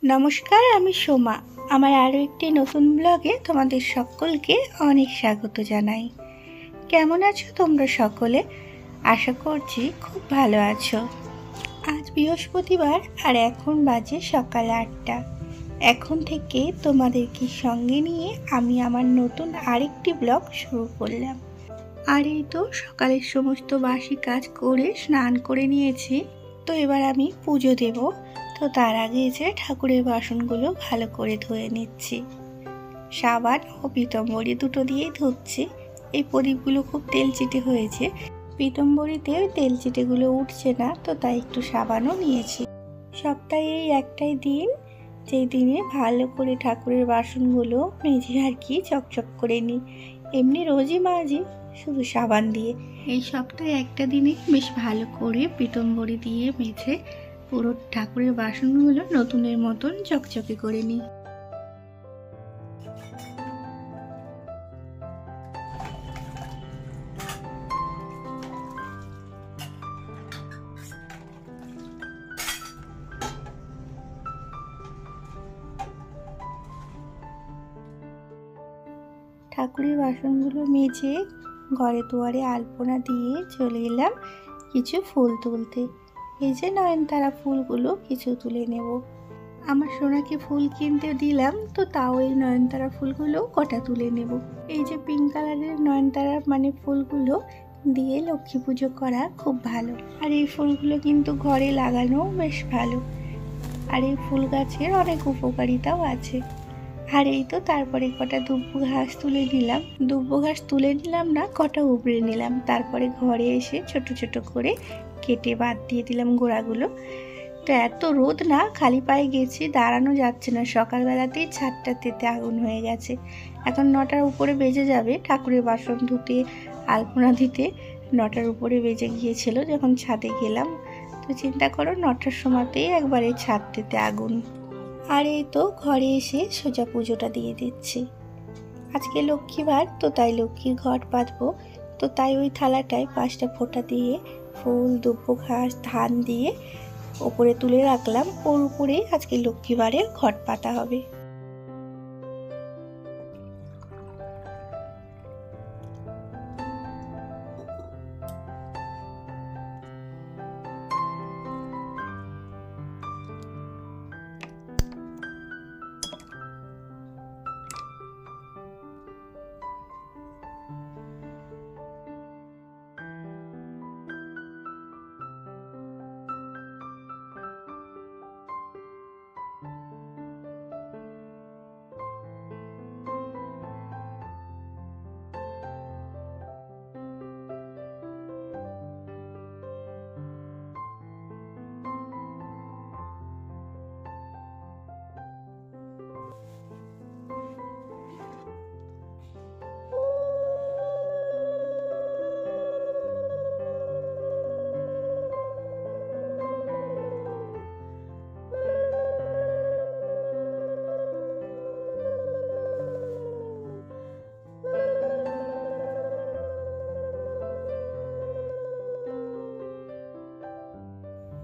নমস্কার, আমি সোমা। আমার আরও একটি নতুন ব্লগে তোমাদের সকলকে অনেক স্বাগত জানাই। কেমন আছো তোমরা সকলে? আশা করছি খুব ভালো আছো। আজ বৃহস্পতিবার আর এখন বাজে সকাল 8টা। এখন থেকে তোমাদেরকে সঙ্গে নিয়ে আমি আমার নতুন আরেকটি ব্লগ শুরু করলাম। আর এই তো সকালের সমস্ত বাসি কাজ করে স্নান করে নিয়েছি। তো এবার আমি পুজো দেব। তো তার আগে যে ঠাকুরের বাসনগুলো ভালো করে ধুয়ে নিচ্ছি। সাবান ও পিতম্বরী দুটো দিয়েই ধুচ্ছি। এই প্রদীপগুলো খুব তেলচিটে হয়েছে, পিতম্বরীতে তেল চিটেগুলো উঠছে না, তো তাই একটু সাবানও নিয়েছি। সপ্তাহে এই একটাই দিন যেই দিনে ভালো করে ঠাকুরের বাসনগুলো মেজে আর কি চকচক করে নিই। এমনি রোজই মাজি, শুধু সাবান দিয়ে। এই সপ্তাহে একটা দিনে বেশ ভালো করে পিতম্বরী দিয়ে মেজে পুরো ঠাকুরের বাসনগুলো নতুনের মতন চকচকে করে নিই। ঠাকুরের বাসনগুলো মেজে ঘরে দুয়ারে আলপনা দিয়ে চলে এলাম কিছু ফুল তুলতে। এই যে নয়নতারা ফুলগুলো কিছু তুলে নেব। আমার সোনাকে ফুল কিনতে দিলাম, তো তাও এই নয়নতারা ফুলগুলো কটা তুলে নেব। এই যে পিঙ্ক কালারের নয়নতারা ফুলগুলো দিয়ে লক্ষ্মী পুজো করা খুব ভালো। আর এই ফুলগুলো কিন্তু ঘরে লাগানো বেশ ভালো। আর এই ফুল গাছের অনেক উপকারিতাও আছে। আর এই তো তারপরে কটা দুব্বো ঘাস তুলে নিলাম। দুব্বো ঘাস তুলে নিলাম না, কটা উপড়ে নিলাম। তারপরে ঘরে এসে ছোট ছোট করে কেটে বাদ দিয়ে দিলাম গোড়াগুলো। তো এত রোদ না, খালি পায়ে গেছি, দাঁড়ানো যাচ্ছে না। সকালবেলাতেই ছাদটা তেতে আগুন হয়ে গেছে। এখন 9টার উপরে বেজে যাবে। ঠাকুরের বাসন ধুতে আলপনা দিতে 9টার উপরে বেজে গিয়েছিল যখন ছাদে গেলাম। তো চিন্তা করো, 9টার সময়তেই একবারে ছাদ তেতে আগুন। আর এই তো ঘরে এসে সোজা পুজোটা দিয়ে দিচ্ছি। আজকে লক্ষ্মীবার, তো তাই লক্ষ্মীর ঘট পাতবো। তো তাই ওই থালাটায় 5টা ফোঁটা দিয়ে ফুল, দুব্বো ঘাস, ধান দিয়ে ওপরে তুলে রাখলাম। ওর উপরে আজকে লক্ষ্মীবারের ঘট পাতা হবে।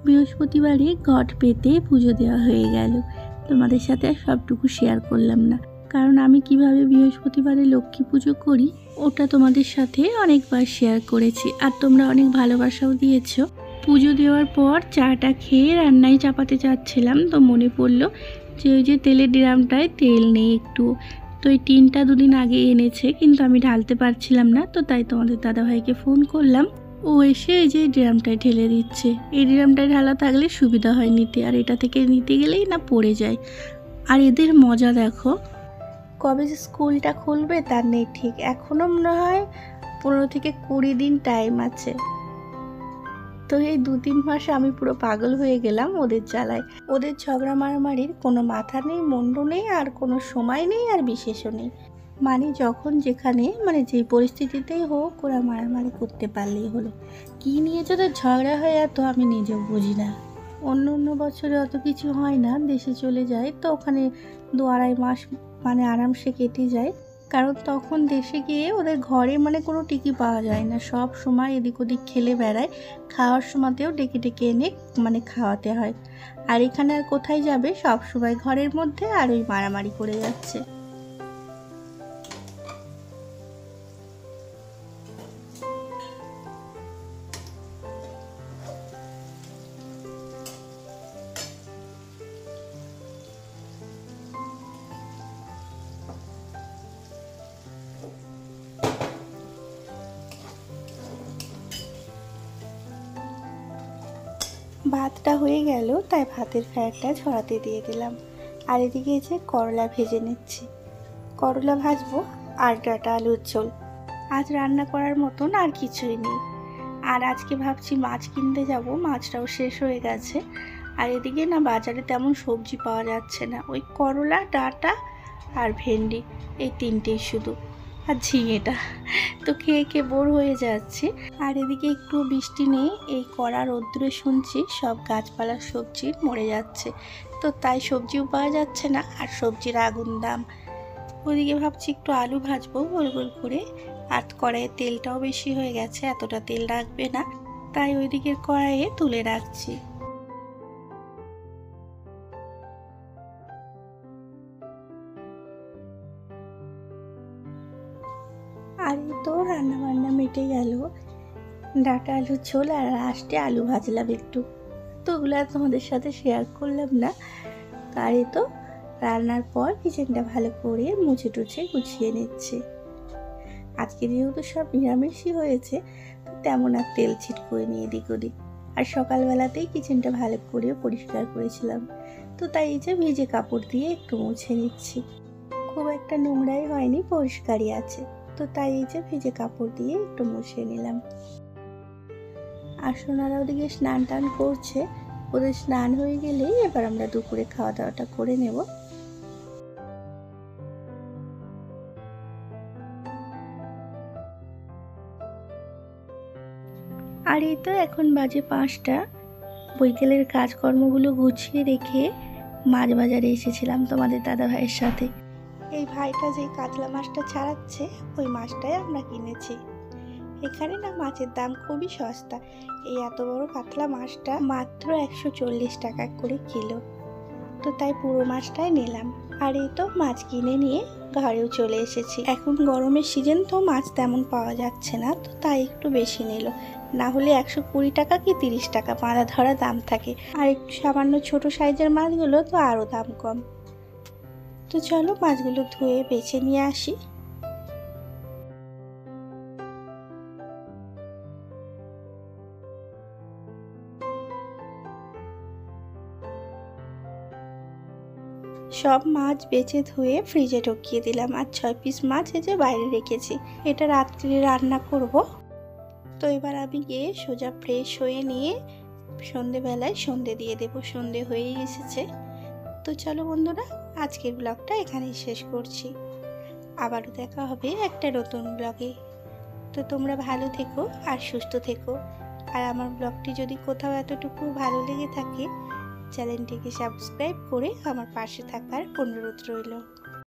বৃহস্পতিবারে ঘট পেতে পুজো দেওয়া হয়ে গেল। তোমাদের সাথে আর সবটুকু শেয়ার করলাম না, কারণ আমি কিভাবে বৃহস্পতিবারে লক্ষ্মী পুজো করি ওটা তোমাদের সাথে অনেকবার শেয়ার করেছি, আর তোমরা অনেক ভালোবাসাও দিয়েছো। পুজো দেওয়ার পর চাটা খেয়ে রান্নায় চাপাতে চাচ্ছিলাম, তো মনে পড়লো যে ওই যে তেলের ড্রামটায় তেল নেই একটু। তো এই টিনটা 2 দিন আগে এনেছে, কিন্তু আমি ঢালতে পারছিলাম না। তো তাই তোমাদের দাদাভাইকে ফোন করলাম, ও এসে এই যে ড্রামটায় ঢেলে দিচ্ছে। এই ড্রামটায় ঢালা থাকলে সুবিধা হয় নিতে, আর এটা থেকে নিতে গেলেই না পড়ে যায়। আর এদের মজা দেখো, কবে যে স্কুলটা খুলবে তার নেই ঠিক। এখনো মনে হয় 15 থেকে 20 দিন টাইম আছে। তো এই 2-3 মাসে আমি পুরো পাগল হয়ে গেলাম ওদের জ্বালায়। ওদের ঝগড়া মারামারির কোনো মাথা নেই, মুন্ডু নেই, আর কোনো সময় নেই, আর বিশেষও নেই। যখন যেখানে যেই পরিস্থিতিতেই হোক ওরা মারামারি করতে পারলেই হলো। কি নিয়ে যাদের ঝগড়া হয় এত, আমি নিজেও বুঝি না। অন্য বছরে অত কিছু হয় না, দেশে চলে যায় তো ওখানে 2-2.5 মাস আরামসে কেটে যায়। কারণ তখন দেশে গিয়ে ওদের ঘরে মানে কোনো টিকি পাওয়া যায় না, সব সময় এদিক ওদিক খেলে বেড়ায়, খাওয়ার সময়তেও ডেকে ডেকে এনে মানে খাওয়াতে হয়। আর এখানে আর কোথায় যাবে, সব সময় ঘরের মধ্যে আর ওই মারামারি করে যাচ্ছে। ভাতটা হয়ে গেল, তাই ভাতের ফ্যানটা ঝরাতে দিয়ে দিলাম। আর এদিকে যে করলা ভেজে নিচ্ছি, করলা ভাজবো আর ডাঁটা আলুর ঝোল। আজ রান্না করার মতন আর কিছুই নেই। আর আজকে ভাবছি মাছ কিনতে যাব, মাছটাও শেষ হয়ে গেছে। আর এদিকে না বাজারে তেমন সবজি পাওয়া যাচ্ছে না, ওই করলা, ডাঁটা আর ভেন্ডি, এই তিনটেই শুধু, আর ঝিঙেটা তো খেয়ে খেয়ে বোর হয়ে যাচ্ছে। আর এদিকে একটু বৃষ্টি নেই, এই কড়া রোদ্দুরে শুনছি সব গাছপালার সবজি মরে যাচ্ছে, তো তাই সবজিও পাওয়া যাচ্ছে না, আর সবজির আগুন দাম। ওইদিকে ভাবছি একটু আলু ভাজবো গোল গোল করে, আর কড়াইয়ে তেলটাও বেশি হয়ে গেছে, এতটা তেল রাখবে না, তাই ওইদিকের কড়াইয়ে তুলে রাখছি। আর এই তো রান্না বান্না মিটে গেল, ডাঁটা আলুর ঝোল আর লাস্টে আলু ভাজলাম একটু, তো ওগুলো আর তোমাদের সাথে শেয়ার করলাম না। আর এই তো রান্নার পর কিচেনটা ভালো করে মুছে টুছে গুছিয়ে নিচ্ছি। আজকে যেহেতু সব নিরামিষই হয়েছে, তো তেমন আর তেল ছিটকোয় নিয়ে এদিক ওদিক। আর সকালবেলাতেই কিচেনটা ভালো করে পরিষ্কার করেছিলাম, তো তাই এই যে ভিজে কাপড় দিয়ে একটু মুছে নিচ্ছি। খুব একটা নোংরাই হয়নি, পরিষ্কারই আছে, তো তাই এই যে ভিজে কাপড় দিয়ে একটু মুছে নিলাম। আর সোনারা ওদিকে স্নান টান করছে, ওদের স্নান হয়ে গেলেই এবার আমরা দুপুরে খাওয়া দাওয়াটা করে নেব। আর এই তো এখন বাজে 5টা, বৈকালের কাজকর্মগুলো গুছিয়ে রেখে মাছ বাজারে এসেছিলাম তোমাদের দাদা ভাইয়ের সাথে। এই ভাইটা যে কাতলা মাছটা ছাড়াচ্ছে, ওই মাছটাই আমরা কিনেছি। এখানে না মাছের দাম খুবই সস্তা, এই এত বড় কাতলা মাছটা মাত্র 140 টাকা করে কিলো, তো তাই পুরো মাছটাই নিলাম। আর এই তো মাছ কিনে নিয়ে ঘরেও চলে এসেছি। এখন গরমের সিজন তো মাছ তেমন পাওয়া যাচ্ছে না, তো তাই একটু বেশি নিল, না হলে 120 টাকা কি 30 টাকা মারা ধরা দাম থাকে। আর একটু সামান্য ছোট সাইজের মাছগুলো তো আরও দাম কম। তো চলো মাছগুলো ধুয়ে বেছে নিয়ে আসি। সব মাছ বেছে ধুয়ে ফ্রিজে ঢুকিয়ে দিলাম, আর 6 পিস মাছ এই যে বাইরে রেখেছি, এটা রাত্রে রান্না করব। তো এবার আমি গিয়ে সোজা ফ্রেশ হয়ে নিয়ে সন্ধেবেলায় সন্ধে দিয়ে দেবো, সন্ধে হয়েই এসেছে। তো চলো বন্ধুরা, আজকের ব্লগটা এখানেই শেষ করছি, আবারও দেখা হবে একটা নতুন ব্লগে। তো তোমরা ভালো থেকো আর সুস্থ থেকো। আর আমার ব্লগটি যদি কোথাও এতটুকু ভালো লেগে থাকে, চ্যানেলটিকে সাবস্ক্রাইব করে আমার পাশে থাকার অনুরোধ রইল।